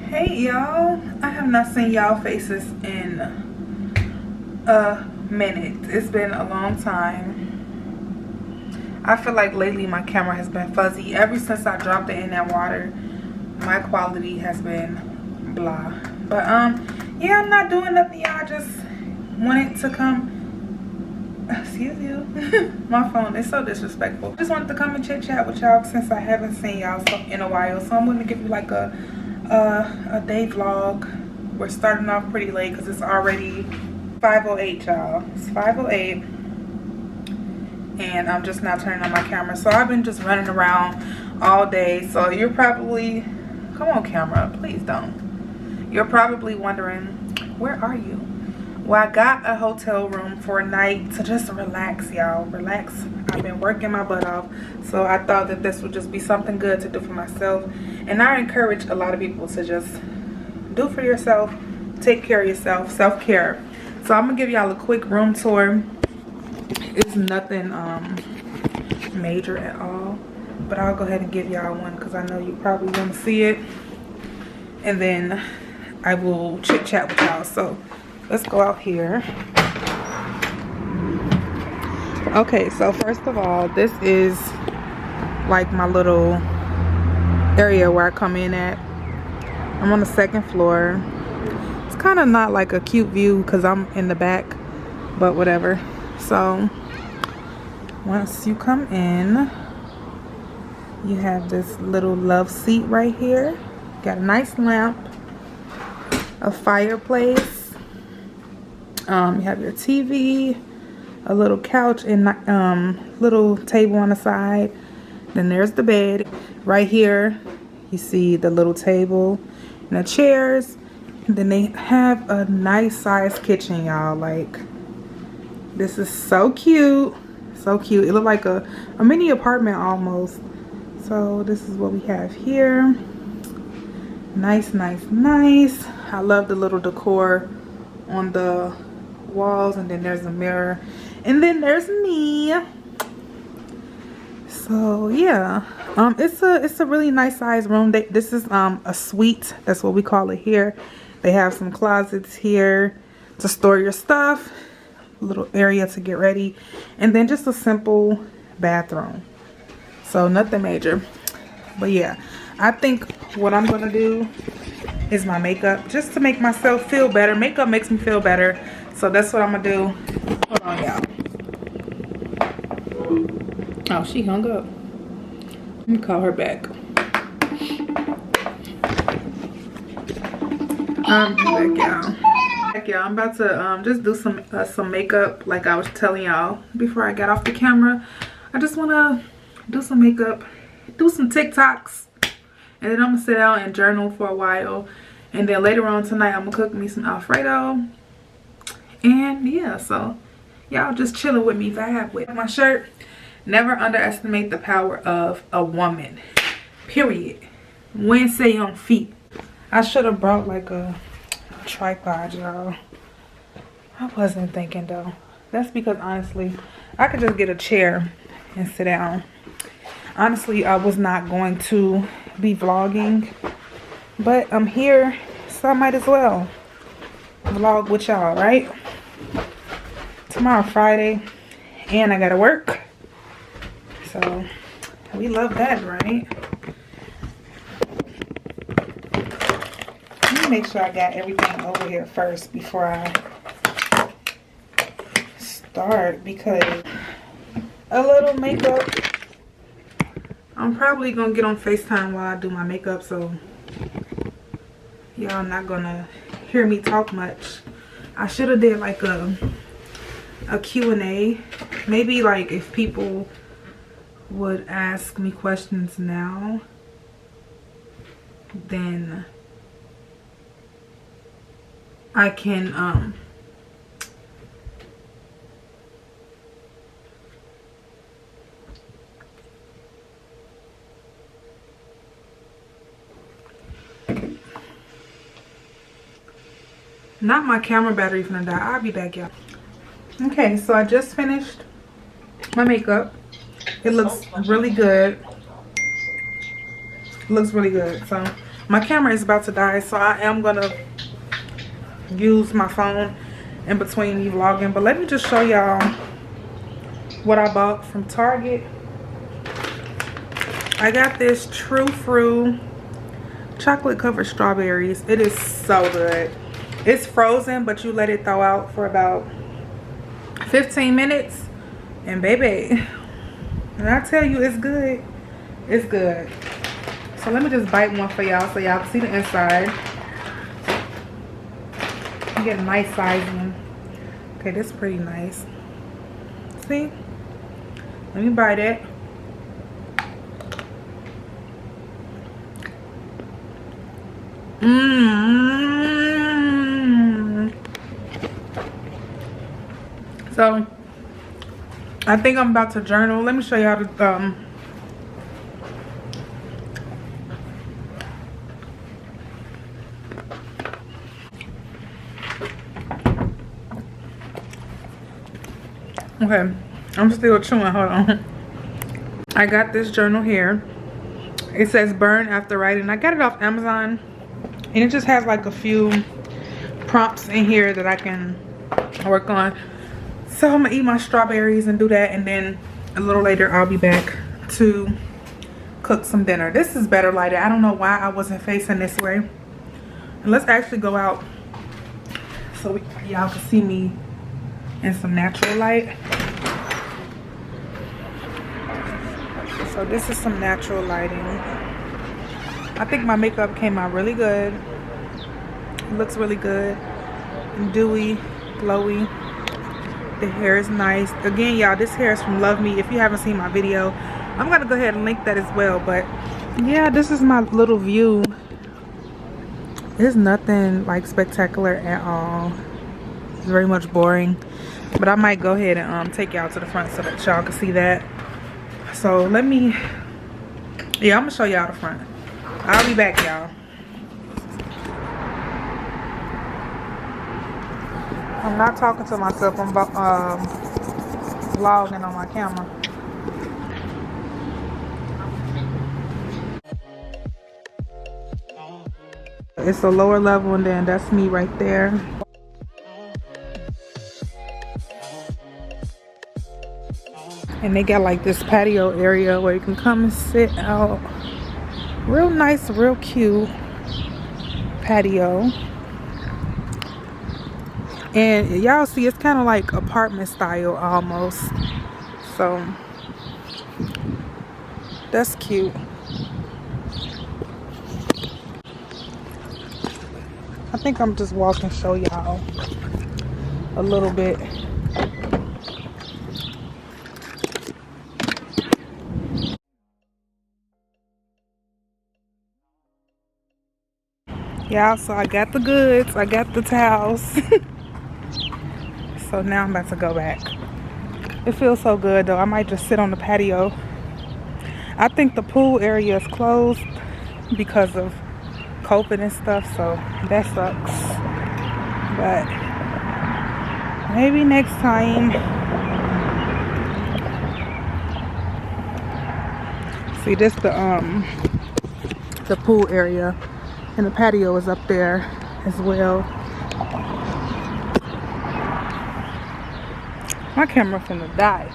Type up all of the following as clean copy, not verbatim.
Hey y'all, I have not seen y'all faces in a minute. It's been a long time. I feel like lately my camera has been fuzzy. Ever since I dropped it in that water, my quality has been blah. But yeah, I'm not doing nothing, y'all. Just wanted to come. Excuse you. My phone is so disrespectful. Just wanted to come and chit chat with y'all since I haven't seen y'all in a while. So I'm gonna give you like a day vlog. We're starting off pretty late because it's already 5:08, y'all. It's 5:08 and I'm just now turning on my camera. So I've been just running around all day. So you're probably, come on camera, please don't. You're probably wondering, where are you? Well, I got a hotel room for a night to just relax, y'all. Relax. I've been working my butt off, so I thought that this would just be something good to do for myself. And I encourage a lot of people to just do for yourself, take care of yourself, self-care. So I'm gonna give y'all a quick room tour. It's nothing major at all, but I'll go ahead and give y'all one because I know you probably want to see it, and then I will chit chat with y'all. So let's go out here. Okay, so first of all, this is like my little area where I come in at. I'm on the second floor. It's kind of not like a cute view because I'm in the back, but whatever. So once you come in, you have this little love seat right here. Got a nice lamp, a fireplace. You have your TV, a little couch, and little table on the side. Then there's the bed. Right here, you see the little table and the chairs. And then they have a nice sized kitchen, y'all. Like, this is so cute. So cute. It looked like a mini apartment almost. So this is what we have here. Nice, nice, nice. I love the little decor on the walls, and then there's a mirror, and then there's me. So yeah, it's a really nice size room. This is a suite, that's what we call it here. They have some closets here to store your stuff, a little area to get ready, and then just a simple bathroom. So nothing major, but yeah, I think what I'm gonna do is my makeup, just to make myself feel better. Makeup makes me feel better. So that's what I'm gonna do. Hold on, y'all. Oh, she hung up. Let me call her back. I'm back, y'all. I'm about to just do some makeup, like I was telling y'all before I got off the camera. I just wanna do some makeup, do some TikToks, and then I'm gonna sit down and journal for a while. And then later on tonight, I'm gonna cook me some Alfredo. And yeah, so y'all just chilling with me, vibe with my shirt. Never underestimate the power of a woman, period. Wednesday on feet. I should have brought like a tripod, y'all. I wasn't thinking though. That's because honestly, I could just get a chair and sit down. Honestly, I was not going to be vlogging, but I'm here, so I might as well vlog with y'all, right? Tomorrow Friday, and I gotta work, so we love that, right? Let me make sure I got everything over here first before I start, because a little makeup, I'm probably gonna get on FaceTime while I do my makeup, so y'all not gonna hear me talk much. I should have did like a Q&A, maybe, like if people would ask me questions now, then I can not my camera battery finna die. I'll be back, y'all. Okay, so I just finished my makeup. It looks really good. It looks really good. So My camera is about to die, so I am gonna use my phone in between me vlogging. But let me just show y'all what I bought from Target. I got this True Fruit chocolate covered strawberries. It is so good. It's frozen, but you let it thaw out for about 15 minutes, and baby, when I tell you it's good, it's good. So let me just bite one for y'all so y'all can see the inside. You get a nice sizing. Okay, this is pretty nice. See? Let me bite it. So I think I'm about to journal. Let me show y'all the okay, I'm still chewing. Hold on. I got this journal here. It says burn after writing. I got it off Amazon, and it just has like a few prompts in here that I can work on. So I'm gonna eat my strawberries and do that, and then a little later I'll be back to cook some dinner. This is better lighted. I don't know why I wasn't facing this way. And let's actually go out so y'all can see me in some natural light. So this is some natural lighting. I think my makeup came out really good. It looks really good and dewy, glowy. The hair is nice. Again, y'all, this hair is from Love Me. If you haven't seen my video, I'm gonna go ahead and link that as well. But yeah, this is my little view. It's nothing like spectacular at all. It's very much boring. But I might go ahead and take y'all to the front so that y'all can see that. So let me, yeah, I'm gonna show y'all the front. I'll be back, y'all. I'm not talking to myself. I'm vlogging on my camera. It's a lower level, and then that's me right there. And they got like this patio area where you can come and sit out. Real nice, real cute patio. And y'all see, it's kind of like apartment style almost. So that's cute. I think I'm just walking, show y'all a little bit. Y'all, so I got the goods. I got the towels. So now I'm about to go back. It feels so good though. I might just sit on the patio. I think the pool area is closed because of COVID and stuff, so that sucks. But maybe next time. See, this the pool area, and the patio is up there as well. My camera finna die.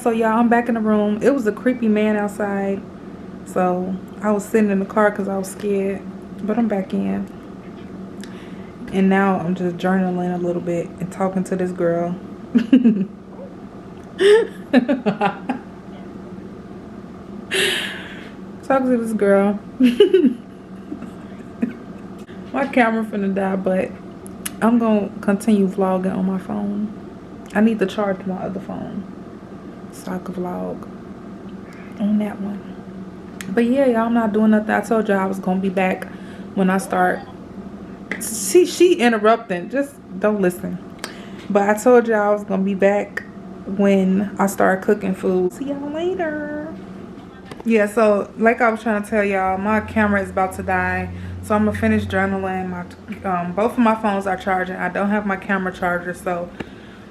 So y'all, I'm back in the room. It was a creepy man outside, so I was sitting in the car because I was scared, but I'm back in. And now I'm just journaling a little bit and talking to this girl. Talk to this girl. My camera finna die, but I'm gonna continue vlogging on my phone. I need to charge my other phone so I can vlog on that one. But yeah, y'all, I'm not doing nothing. I told y'all I was gonna be back when I start. See, she interrupting. Just don't listen. But I told y'all I was gonna be back when I start cooking food. See y'all later. Yeah, so like I was trying to tell y'all, my camera is about to die. So I'm gonna finish journaling. My both of my phones are charging. I don't have my camera charger, so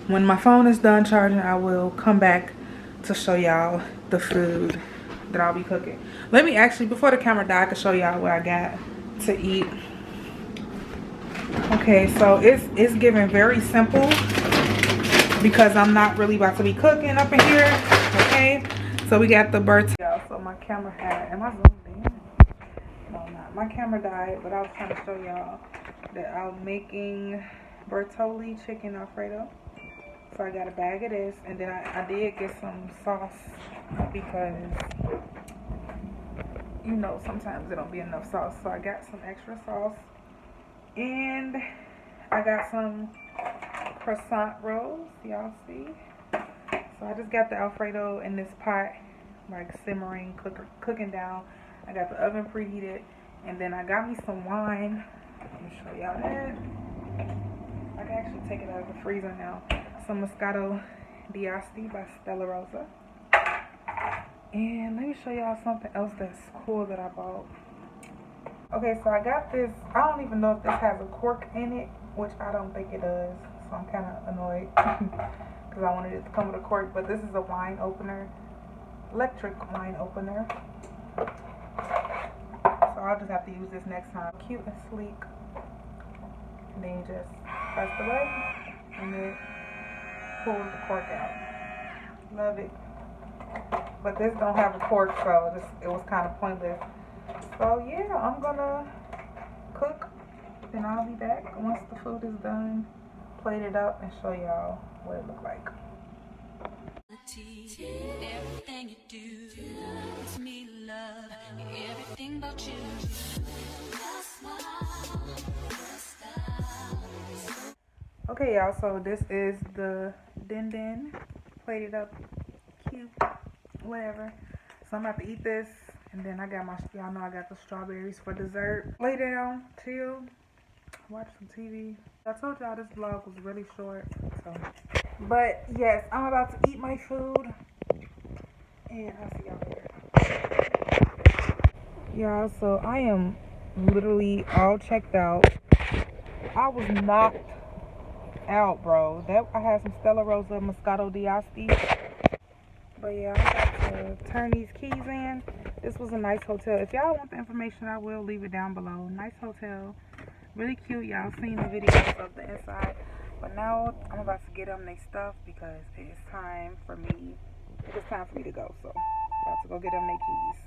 when my phone is done charging, I will come back to show y'all the food that I'll be cooking. Let me actually, before the camera die, I can show y'all what I got to eat. Okay, so it's giving very simple because I'm not really about to be cooking up in here. Okay, so we got the birds. So my camera had, am I zoomed in? No, not. My camera died, but I was trying to show y'all that I'm making Bertolli chicken Alfredo. So I got a bag of this, and then I did get some sauce because, you know, sometimes there don't be enough sauce. So I got some extra sauce, and I got some croissant rolls, y'all see. So I just got the Alfredo in this pot, like simmering, cooking down. I got the oven preheated, and then I got me some wine. Let me show y'all that. I can actually take it out of the freezer now. Some Moscato d'Asti by Stella Rosa. And let me show y'all something else that's cool that I bought. Okay, so I got this. I don't even know if this has a cork in it, which I don't think it does. So I'm kind of annoyed because I wanted it to come with a cork. But this is a wine opener, electric wine opener. So I'll just have to use this next time. Cute and sleek. And then you just press the button and it pulls the cork out. Love it. But this don't have a cork, so it was kind of pointless. So yeah, I'm gonna cook, then I'll be back once the food is done, plate it up, and show y'all what it look like. Everything you do makes me love everything about you. Okay, y'all, so this is the din plated up, cute, whatever. So I'm about to eat this, and then I got my, y'all know I got the strawberries for dessert. Lay down, chill, watch some TV. I told y'all this vlog was really short, so. But yes, I'm about to eat my food, and I'll see y'all later. Y'all, so I am literally all checked out. I was knocked out, bro. That I had some Stella Rosa Moscato d'Asti. But yeah, I'm about to turn these keys in. This was a nice hotel. If y'all want the information, I will leave it down below. Nice hotel. Really cute. Y'all seen the videos of the inside. But now I'm about to get them their stuff because it's time for me. It's time for me to go. So I'm about to go get them their keys.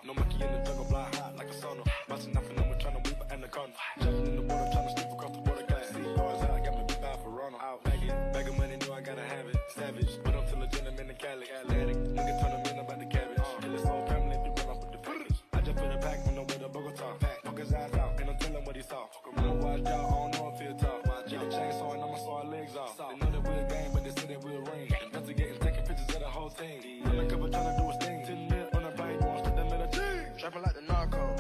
No monkey in the jungle, fly high like a sauna. Bouncing off and I'm trying to weep in the corner. Jumping in the water, trying to sleep across the border. Got see yours out, got me big for Ronald. Out, bag of money, know I gotta have it. Savage, but I'm still a gentleman in Cali. Athletic, nigga turn them in about the cabbage. Kill his whole family, we run off with the package. I just put it back on the way to Bogota. Poke his eyes out, and I'm telling what he saw. I'ma watch out, I don't know if he'll talk. Get a chainsaw and I'ma saw our legs off. They know that we're a gang, but they say that we're a ring. Investigating, taking pictures of the whole thing. Undercover trying to do his thing. Trapping like the narco.